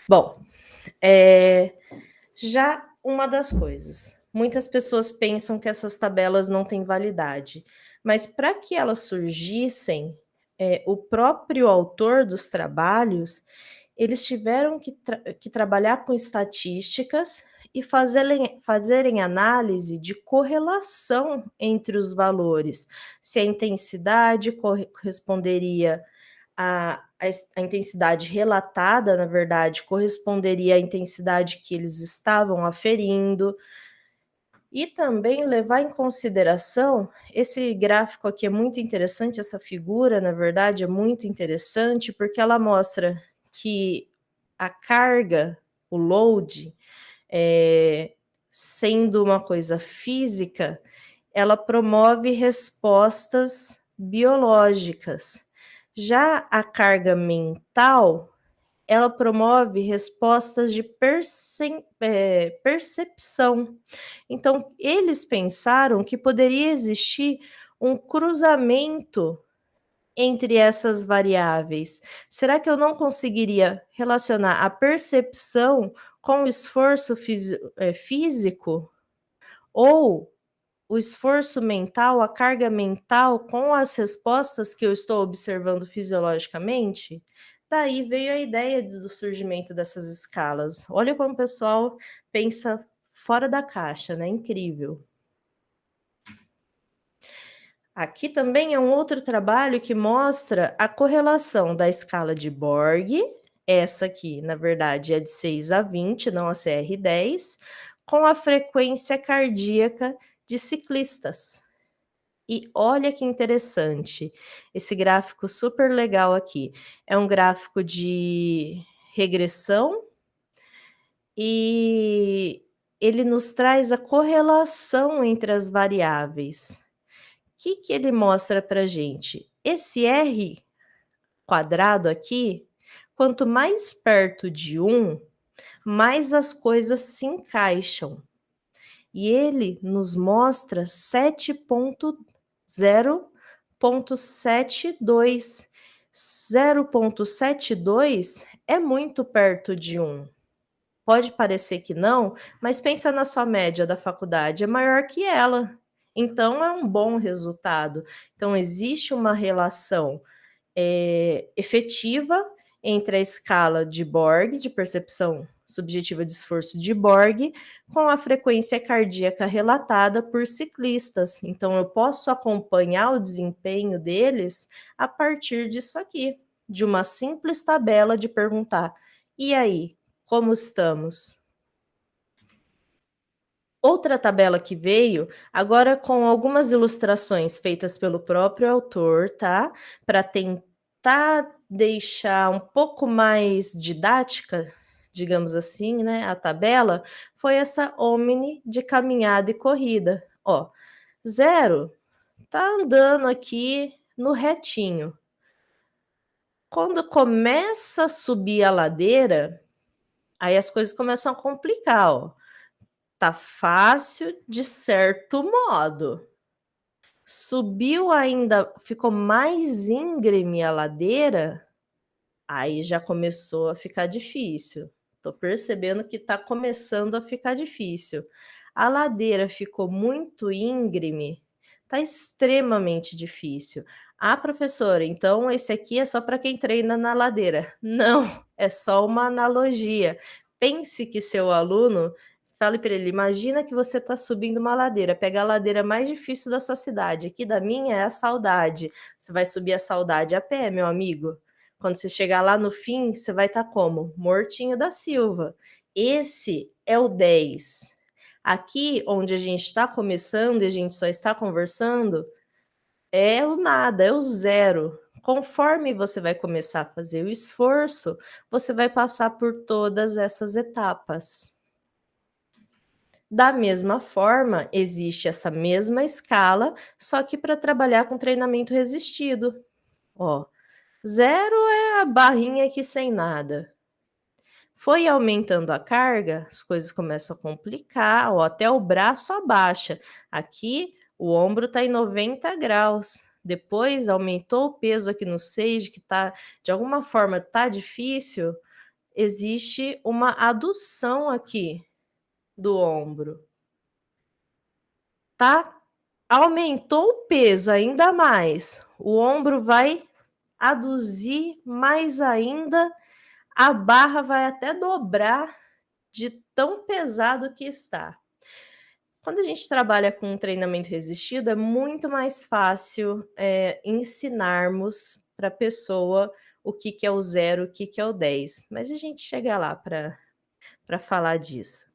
Bom, eh, já uma das coisas, muitas pessoas pensam que essas tabelas não têm validade, mas para que elas surgissem, o próprio autor dos trabalhos, eles tiveram que trabalhar com estatísticas e fazerem análise de correlação entre os valores, se a intensidade corresponderia a intensidade relatada, na verdade, corresponderia à intensidade que eles estavam aferindo, e também levar em consideração esse gráfico aqui é muito interessante, essa figura, na verdade, é muito interessante, porque ela mostra que a carga, o load, sendo uma coisa física, ela promove respostas biológicas. Já a carga mental, ela promove respostas de percepção. Então, eles pensaram que poderia existir um cruzamento entre essas variáveis. Será que eu não conseguiria relacionar a percepção com o esforço físico? Ou o esforço mental, a carga mental com as respostas que eu estou observando fisiologicamente? Daí veio a ideia do surgimento dessas escalas. Olha como o pessoal pensa fora da caixa, né, incrível. Aqui também é um outro trabalho que mostra a correlação da escala de Borg, essa aqui, na verdade, é de 6 a 20, não a CR10, com a frequência cardíaca de ciclistas. E olha que interessante, esse gráfico super legal aqui. É um gráfico de regressão e ele nos traz a correlação entre as variáveis. Que ele mostra para gente? Esse R quadrado aqui, quanto mais perto de 1, mais as coisas se encaixam. E ele nos mostra 7.0.72. 0.72 é muito perto de 1. Pode parecer que não, mas pensa na sua média da faculdade, é maior que ela. Então é um bom resultado. Então existe uma relação efetiva entre a escala de Borg, de percepção subjetiva de esforço de Borg, com a frequência cardíaca relatada por ciclistas. Então, eu posso acompanhar o desempenho deles a partir disso aqui, de uma simples tabela de perguntar: e aí, como estamos? Outra tabela que veio, agora com algumas ilustrações feitas pelo próprio autor, tá? Para tentar deixar um pouco mais didática, digamos assim, né, a tabela, foi essa Omni de caminhada e corrida. Ó, 0 tá andando aqui no retinho. Quando começa a subir a ladeira, aí as coisas começam a complicar, ó. Tá fácil de certo modo. Subiu ainda, ficou mais íngreme a ladeira, aí já começou a ficar difícil. Tô percebendo que tá começando a ficar difícil. A ladeira ficou muito íngreme, tá extremamente difícil. "Ah, professora, então esse aqui é só para quem treina na ladeira". Não, é só uma analogia. Pense que seu aluno fale para ele: "Imagina que você está subindo uma ladeira, pega a ladeira mais difícil da sua cidade, aqui da minha é a Saudade. Você vai subir a Saudade a pé, meu amigo. Quando você chegar lá no fim, você vai estar como? Mortinho da Silva". Esse é o 10. Aqui, onde a gente está começando e a gente só está conversando, é o nada, é o zero. Conforme você vai começar a fazer o esforço, você vai passar por todas essas etapas. Da mesma forma, existe essa mesma escala, só que para trabalhar com treinamento resistido. Ó, 0 é a barrinha aqui sem nada. Foi aumentando a carga, as coisas começam a complicar, ó, até o braço abaixa. Aqui, o ombro está em 90 graus. Depois aumentou o peso aqui no sage, que tá, de alguma forma, tá difícil. existe uma adução aqui do ombro, tá? Aumentou o peso ainda mais, o ombro vai aduzir mais ainda, a barra vai até dobrar de tão pesado que está. Quando a gente trabalha com um treinamento resistido, é muito mais fácil, ensinarmos para a pessoa o que que é o 0, o que que é o 10, mas a gente chega lá para falar disso.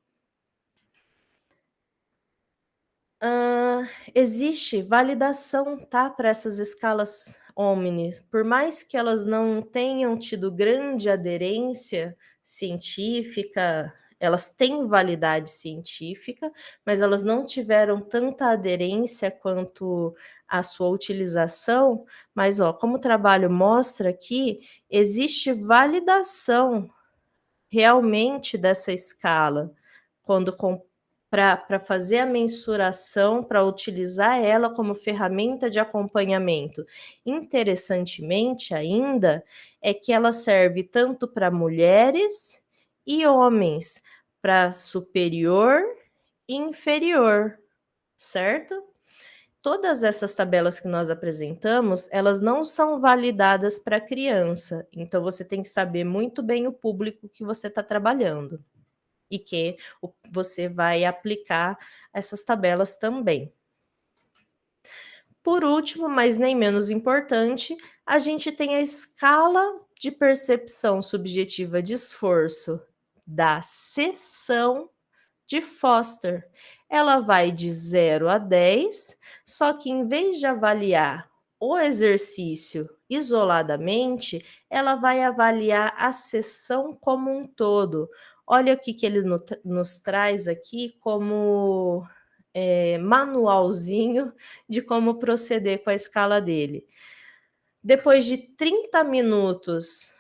Existe validação, tá, para essas escalas Omni, por mais que elas não tenham tido grande aderência científica, elas têm validade científica, mas elas não tiveram tanta aderência quanto a sua utilização. Mas, ó, como o trabalho mostra aqui, existe validação realmente dessa escala, quando para fazer a mensuração, para utilizar ela como ferramenta de acompanhamento. Interessantemente ainda, é que ela serve tanto para mulheres e homens, para superior e inferior, certo? Todas essas tabelas que nós apresentamos, elas não são validadas para criança, então você tem que saber muito bem o público que você está trabalhando e que você vai aplicar essas tabelas também. Por último, mas nem menos importante, a gente tem a escala de percepção subjetiva de esforço da seção de Foster. Ela vai de 0 a 10, só que em vez de avaliar o exercício isoladamente, ela vai avaliar a sessão como um todo. Olha o que ele nos traz aqui como manualzinho de como proceder com a escala dele. Depois de 30 minutos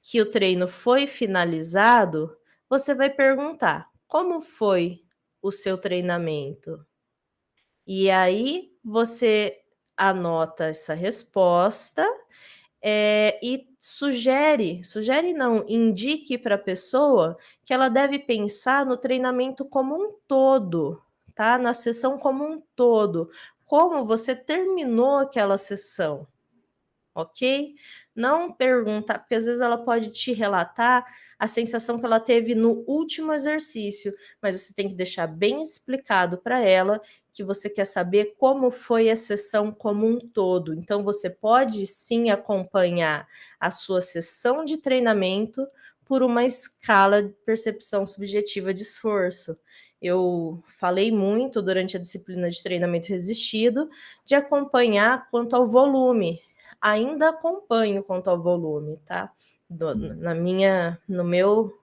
que o treino foi finalizado, você vai perguntar: como foi o seu treinamento? E aí você anota essa resposta, e sugere não, indique para a pessoa que ela deve pensar no treinamento como um todo, tá? Na sessão como um todo. Como você terminou aquela sessão, ok? Não pergunta, porque às vezes ela pode te relatar a sensação que ela teve no último exercício, mas você tem que deixar bem explicado para ela que você quer saber como foi a sessão como um todo. Então, você pode sim acompanhar a sua sessão de treinamento por uma escala de percepção subjetiva de esforço. Eu falei muito durante a disciplina de treinamento resistido de acompanhar quanto ao volume. Ainda acompanho quanto ao volume, tá? No meu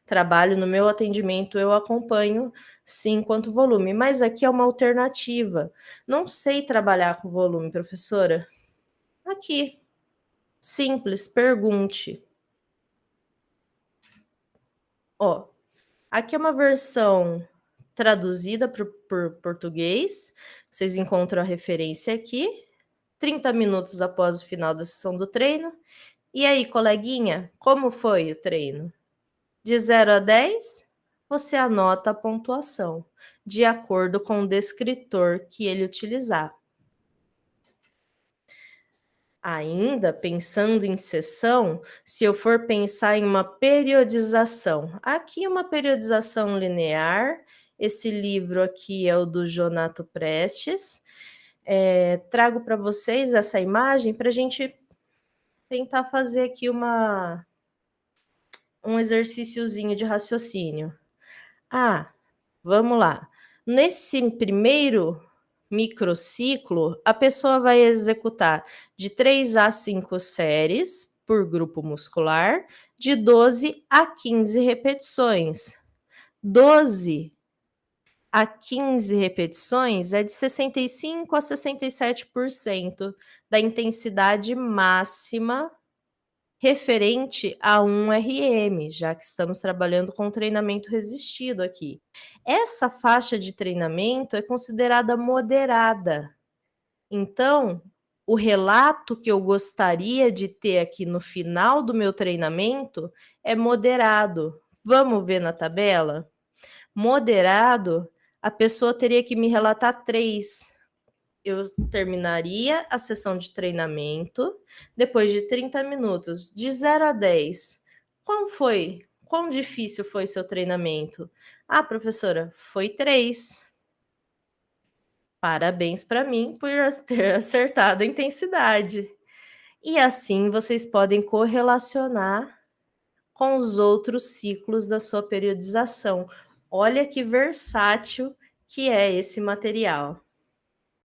trabalho, no meu atendimento, eu acompanho sim quanto volume, mas aqui é uma alternativa. Não sei trabalhar com volume, professora? Aqui, simples, pergunte. Ó, aqui é uma versão traduzida por português, vocês encontram a referência aqui, 30 minutos após o final da sessão do treino. E aí, coleguinha, como foi o treino? De 0 a 10, você anota a pontuação, de acordo com o descritor que ele utilizar. Ainda pensando em sessão, se eu for pensar em uma periodização, aqui é uma periodização linear, esse livro aqui é o do Jonato Prestes, trago para vocês essa imagem para a gente tentar fazer aqui um exercíciozinho de raciocínio. Vamos lá. Nesse primeiro microciclo, a pessoa vai executar de 3 a 5 séries por grupo muscular, de 12 a 15 repetições. 12 a 15 repetições é de 65 a 67% da intensidade máxima referente a 1 RM, já que estamos trabalhando com treinamento resistido aqui. Essa faixa de treinamento é considerada moderada. Então, o relato que eu gostaria de ter aqui no final do meu treinamento é moderado. Vamos ver na tabela? Moderado, a pessoa teria que me relatar 3. Eu terminaria a sessão de treinamento, depois de 30 minutos, de 0 a 10. Qual foi? Quão difícil foi seu treinamento? Ah, professora, foi 3. Parabéns para mim por ter acertado a intensidade. E assim vocês podem correlacionar com os outros ciclos da sua periodização. Olha que versátil que é esse material.